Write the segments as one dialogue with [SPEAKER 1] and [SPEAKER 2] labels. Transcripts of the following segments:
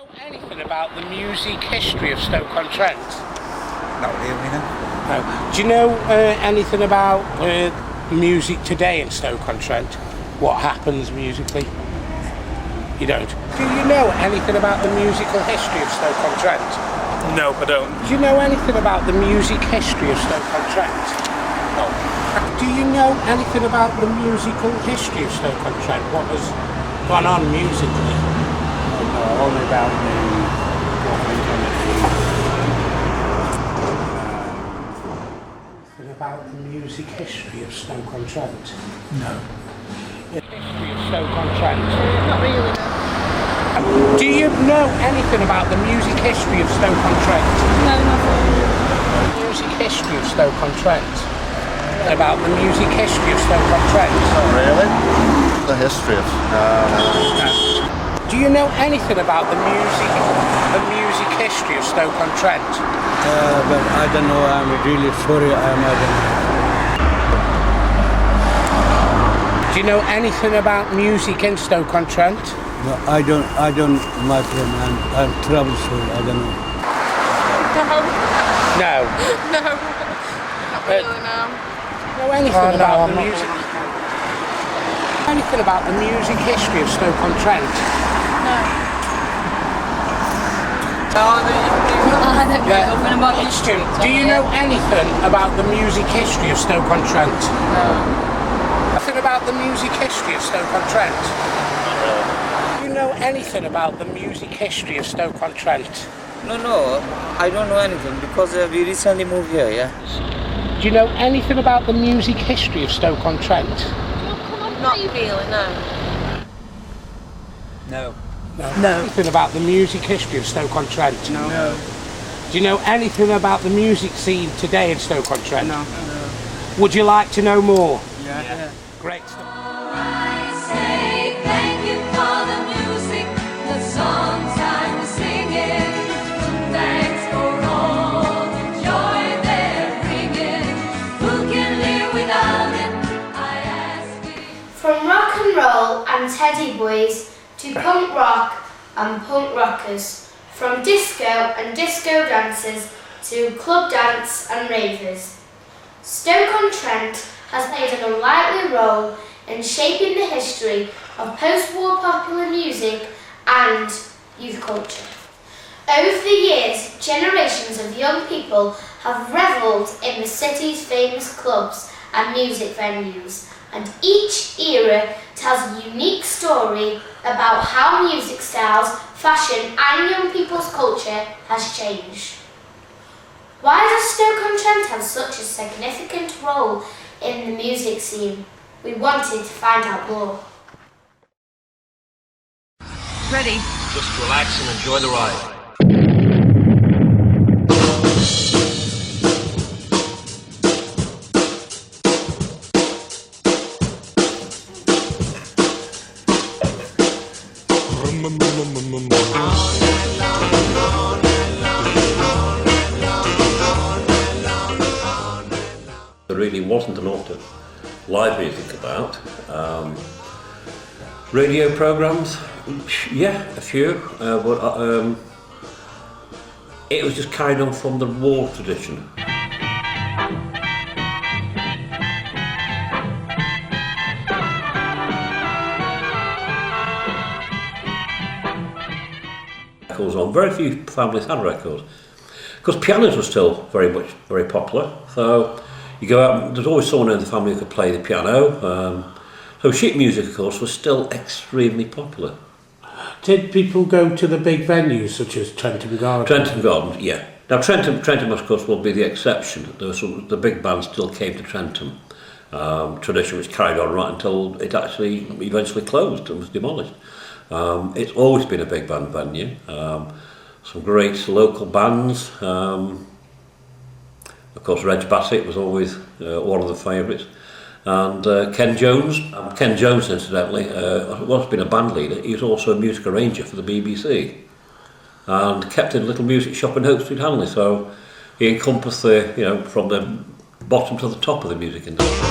[SPEAKER 1] know anything about the music history of Stoke-on-Trent?
[SPEAKER 2] Not really, no.
[SPEAKER 1] No. Do you know anything about music today in Stoke-on-Trent? What happens musically? You don't? Do you know anything about the musical history of Stoke-on-Trent?
[SPEAKER 3] No, I don't.
[SPEAKER 1] Do you know anything about the music history of Stoke-on-Trent? No. Do you know anything about the musical history of Stoke-on-Trent? What has gone on musically?
[SPEAKER 2] No, only about what went on at
[SPEAKER 1] Anything about the music history of Stoke-on-Trent?
[SPEAKER 2] No.
[SPEAKER 1] The history of Stoke-on-Trent?
[SPEAKER 4] Not really, no.
[SPEAKER 1] Do you know anything about the music history of Stoke-on-Trent?
[SPEAKER 4] No, nothing.
[SPEAKER 1] Music history of Stoke-on-Trent? About the music history of Stoke-on-Trent?
[SPEAKER 5] Not really. The history of...
[SPEAKER 1] Do you know anything about the music history of Stoke-on-Trent?
[SPEAKER 6] But I don't know, I'm really sorry, I don't know.
[SPEAKER 1] Do you know anything about music in Stoke-on-Trent?
[SPEAKER 6] No, I don't, my friend, I'm trouble, sorry, I don't know.
[SPEAKER 1] No.
[SPEAKER 4] No. Not really, no.
[SPEAKER 1] Know anything about the music? Anything about the music history of Stoke-on-Trent?
[SPEAKER 4] No. I don't know nothing about the history.
[SPEAKER 1] Do you know anything about the music history of Stoke-on-Trent?
[SPEAKER 4] No.
[SPEAKER 1] Nothing about the music history of Stoke-on-Trent? Do you know anything about the music history of Stoke-on-Trent?
[SPEAKER 7] No, I don't know anything because we recently moved here, yeah.
[SPEAKER 1] Do you know anything about the music history of Stoke-on-Trent?
[SPEAKER 4] Not really, no.
[SPEAKER 2] No.
[SPEAKER 1] No. Anything about the music history of Stoke-on-Trent?
[SPEAKER 2] No.
[SPEAKER 1] Do you know anything about the music scene today in Stoke-on-Trent?
[SPEAKER 2] No.
[SPEAKER 1] Would you like to know more?
[SPEAKER 2] Yeah.
[SPEAKER 1] Great stuff.
[SPEAKER 8] I say thank you for the music, the songs I'm singing. Thanks for all the joy they're bringing. Who can live without it? I ask you.
[SPEAKER 9] From rock and roll and teddy boys to punk rock and punk rockers, from disco and disco dancers to club dance and ravers. Stoke-on-Trent has played an unlikely role in shaping the history of post-war popular music and youth culture. Over the years, generations of young people have revelled in the city's famous clubs and music venues, and each era tells a unique story about how music styles, fashion and young people's culture has changed. Why does Stoke-on-Trent have such a significant role in the music scene? We wanted to find out more.
[SPEAKER 4] Ready?
[SPEAKER 10] Just relax and enjoy the ride. There really wasn't an lot of live music about. Radio programs, yeah, a few, but it was just carried on from the war tradition. Records on, very few families had records. Because pianos were still very popular, so you go out, there's always someone in the family who could play the piano. So sheet music, of course, was still extremely popular.
[SPEAKER 1] Did people go to the big venues such as Trentham Gardens?
[SPEAKER 10] Trentham Gardens, yeah. Now Trentham, of course, will be the exception. There was the big bands still came to Trentham. Tradition was carried on right until it actually eventually closed and was demolished. It's always been a big band venue. Some great local bands. Of course, Reg Bassett was always one of the favourites. And Ken Jones. Ken Jones, incidentally, was been a band leader. He was also a music arranger for the BBC. And kept in a little music shop in Hope Street, Hanley. So he encompassed from the bottom to the top of the music industry.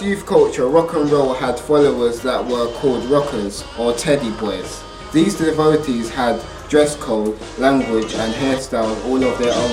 [SPEAKER 3] first youth culture, rock and roll had followers that were called rockers or teddy boys. These devotees had dress code, language and hairstyles all of their own.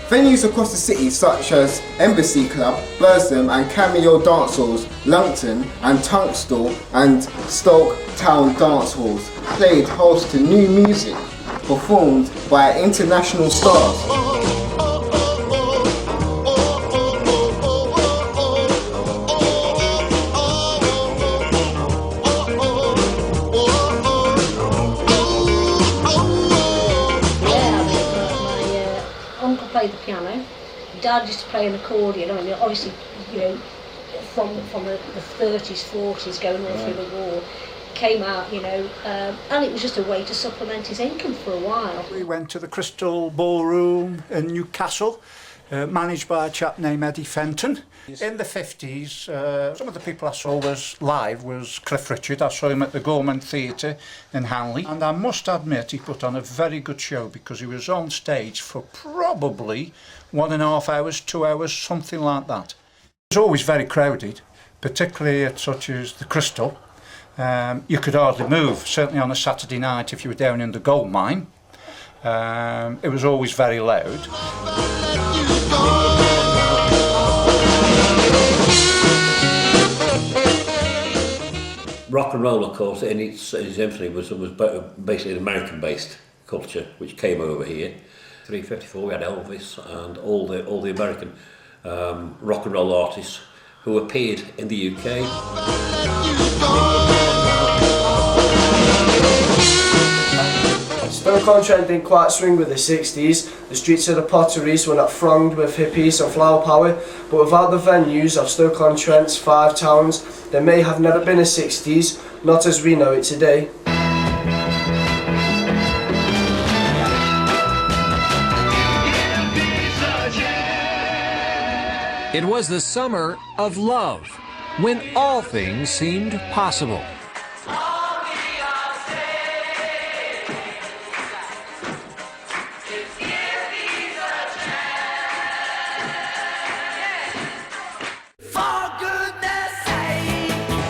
[SPEAKER 3] Venues across the city such as Embassy Club, Bursam and Cameo Dance Halls, Langton and Tunstall and Stoke Town Dance Halls played host to new music performed by international stars.
[SPEAKER 11] Played the piano. Dad used to play an accordion. I mean, obviously, you know, from the 30s, 40s, going all through the war, came out, you know, and it was just a way to supplement his income for a while.
[SPEAKER 2] We went to the Crystal Ballroom in Newcastle, managed by a chap named Eddie Fenton. In the 50s, some of the people I saw live was Cliff Richard. I saw him at the Gorman Theatre in Hanley, and I must admit he put on a very good show because he was on stage for probably 1.5 hours, 2 hours, something like that. It was always very crowded, particularly at such as the Crystal. You could hardly move, certainly on a Saturday night if you were down in the gold mine. It was always very loud.
[SPEAKER 10] Rock and roll, of course, in its infancy was basically an American-based culture which came over here. 354, we had Elvis and all the American rock and roll artists who appeared in the UK.
[SPEAKER 12] Stoke-on-Trent didn't quite swing with the 60s. The streets of the Potteries were not thronged with hippies and flower power, but without the venues of Stoke-on-Trent's 5 towns, there may have never been a 60s, not as we know it today.
[SPEAKER 13] It was the summer of love, when all things seemed possible.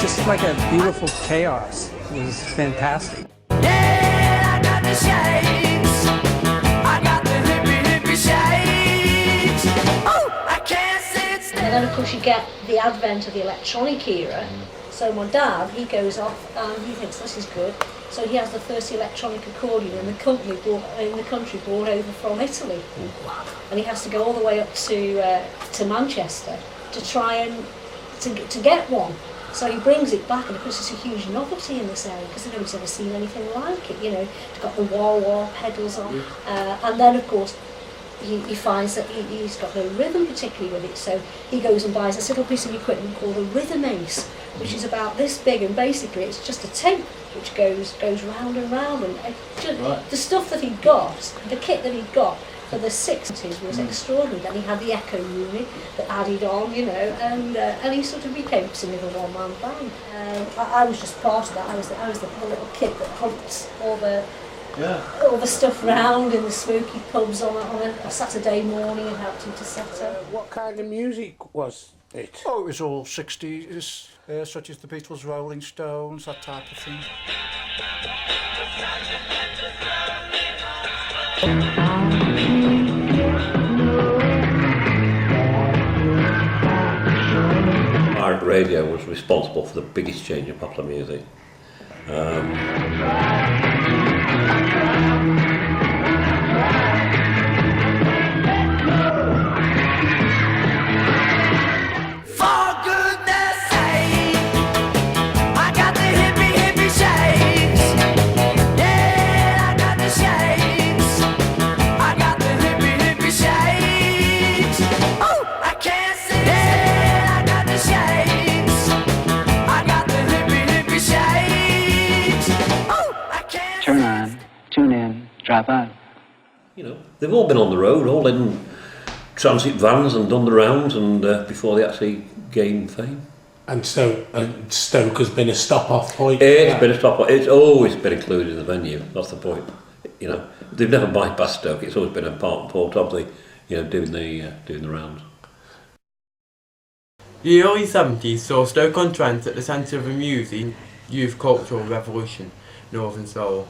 [SPEAKER 14] Just like a beautiful chaos. It was fantastic.
[SPEAKER 8] Yeah, I got the shakes. I got the hippie shakes. Oh, I can't sit still.
[SPEAKER 11] And then of course you get the advent of the electronic era. So my dad, he goes off and he thinks this is good. So he has the first electronic accordion in the country brought over from Italy. And he has to go all the way up to Manchester to try and to get one. So he brings it back, and of course it's a huge novelty in this area because nobody's ever seen anything like it. You know, it's got the wah-wah pedals on, and then of course he finds that he's got no rhythm particularly with it. So he goes and buys this little piece of equipment called a rhythm ace, which is about this big, and basically it's just a tape which goes round and round. And the stuff that he got, the kit that he got for the 60s was extraordinary. Then he had the Echo unit that added on, you know, and he sort of became a little one-man band. I was just part of that. I was the little kid that pumped all the stuff round in the smoky pubs on a Saturday morning and helped him to set up.
[SPEAKER 1] What kind of music was it?
[SPEAKER 2] Oh, it was all 60s, such as the Beatles, Rolling Stones, that type of thing.
[SPEAKER 10] Pirate radio was responsible for the biggest change in popular music.
[SPEAKER 14] Turn on, tune in, drop out.
[SPEAKER 10] You know, they've all been on the road, all in transit vans and done the rounds, and before they actually gained fame.
[SPEAKER 1] And so Stoke has been a stop-off point?
[SPEAKER 10] It's been a stop-off. It's always been included in the venue. That's the point. You know, they've never bypassed Stoke. It's always been a part of the, you know, doing the rounds.
[SPEAKER 15] The early 70s saw Stoke-on-Trent at the centre of a music youth cultural revolution, Northern Soul.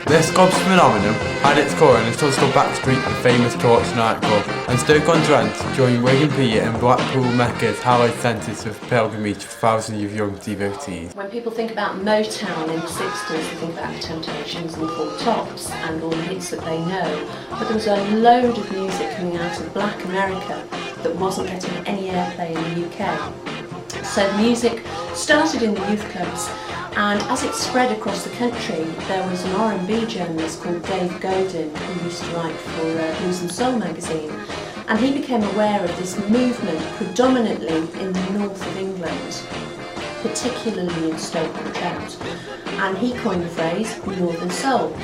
[SPEAKER 15] This club's phenomenon had its core in its Tuskell Backstreet, the famous Torch nightclub, and Stoke-on-Trent joined Wigan Pier and Blackpool Mecca's hallowed centres of pilgrimage for thousands of young devotees.
[SPEAKER 11] When people think about Motown in the 60s, they think about the Temptations and the Four Tops and all the hits that they know, but there was a load of music coming out of Black America that wasn't getting any airplay in the UK. So music started in the youth clubs, and as it spread across the country, there was an R&B journalist called Dave Godin who used to write for Blues and Soul magazine, and he became aware of this movement predominantly in the north of England, particularly in Stoke-on-Trent, and he coined the phrase Northern Soul.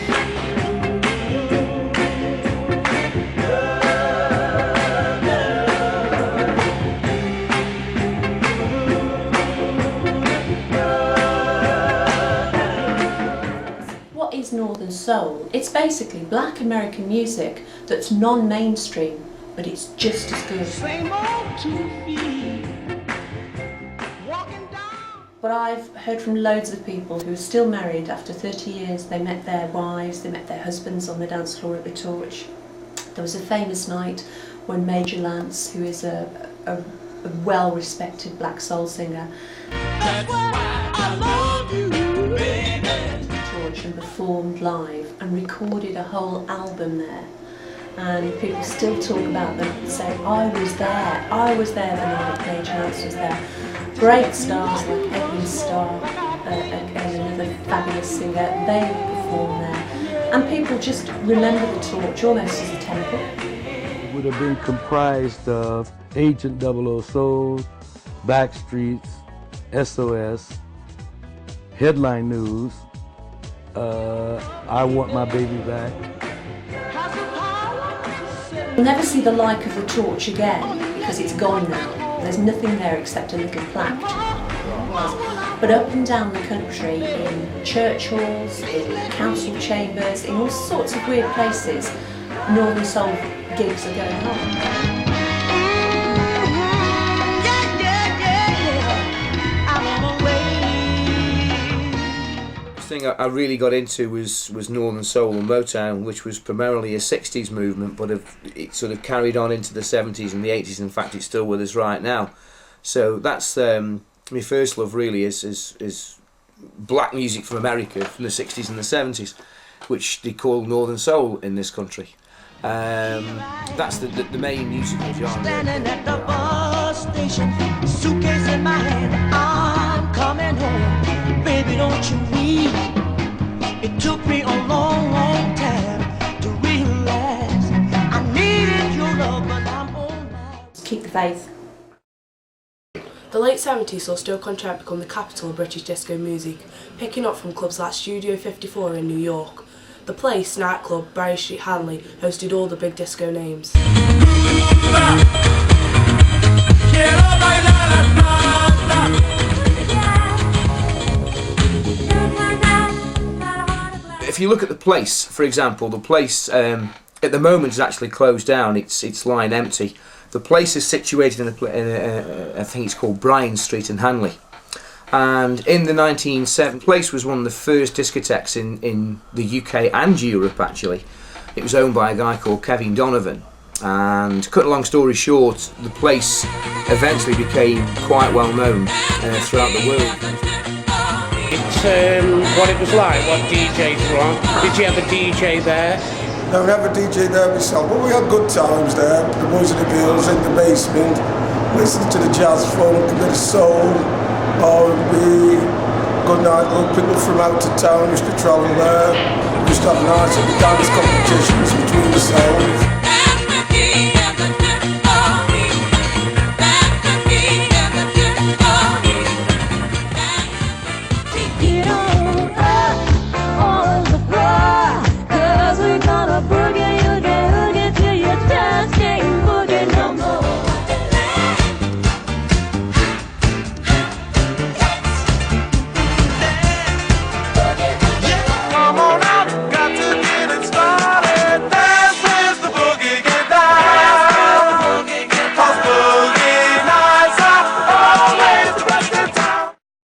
[SPEAKER 11] Northern Soul. It's basically Black American music that's non-mainstream, but it's just as good. But I've heard from loads of people who are still married after 30 years. They met their wives, they met their husbands on the dance floor at the Torch. There was a famous night when Major Lance, who is a well-respected black soul singer, and performed live and recorded a whole album there, and people still talk about them and say, I was there the night Major Lance was there. Great stars like Edwin Starr and another fabulous singer, they would perform there, and people just remember the Torch almost as a temple.
[SPEAKER 6] It would have been comprised of Agent 00 Soul, Backstreets, SOS, Headline News, I Want My Baby Back.
[SPEAKER 11] You'll never see the like of the Torch again because it's gone now. There's nothing there except a little plaque. But up and down the country, in church halls, in council chambers, in all sorts of weird places, Northern Soul gigs are going on.
[SPEAKER 16] Thing I really got into was Northern Soul and Motown, which was primarily a 60s movement, but it sort of carried on into the 70s and the 80s. In fact, it's still with us right now. So that's my first love, really, is black music from America from the 60s and the 70s, which they call Northern Soul in this country. That's the main musical genre.
[SPEAKER 8] Standing at the bus station, suitcase in my hand, I'm coming home. Baby, don't you weep. It took me a long, long time to realize I needed your love, but I'm home now.
[SPEAKER 11] Keep the faith.
[SPEAKER 17] The late 70s saw Stoke-on-Trent become the capital of British disco music, picking up from clubs like Studio 54 in New York. The Place nightclub, Barry Street, Hanley, hosted all the big disco names.
[SPEAKER 16] If you look at the Place, for example, the Place at the moment is actually closed down. It's lying empty. The Place is situated in I think it's called Bryan Street in Hanley. And in the 1970s, Place was one of the first discotheques in the UK and Europe, actually. It was owned by a guy called Kevin Donovan. And cut a long story short, the Place eventually became quite well known throughout the world.
[SPEAKER 1] It's what it was like, what DJs were on. Did you have a DJ there?
[SPEAKER 18] No, we never DJ there myself, but we had good times there. The boys and the girls in the basement, listening to the jazz, funk, a bit of soul, R&B. Good night, little people from out of town used to travel there. We used to have nights at the dance competitions between the cells.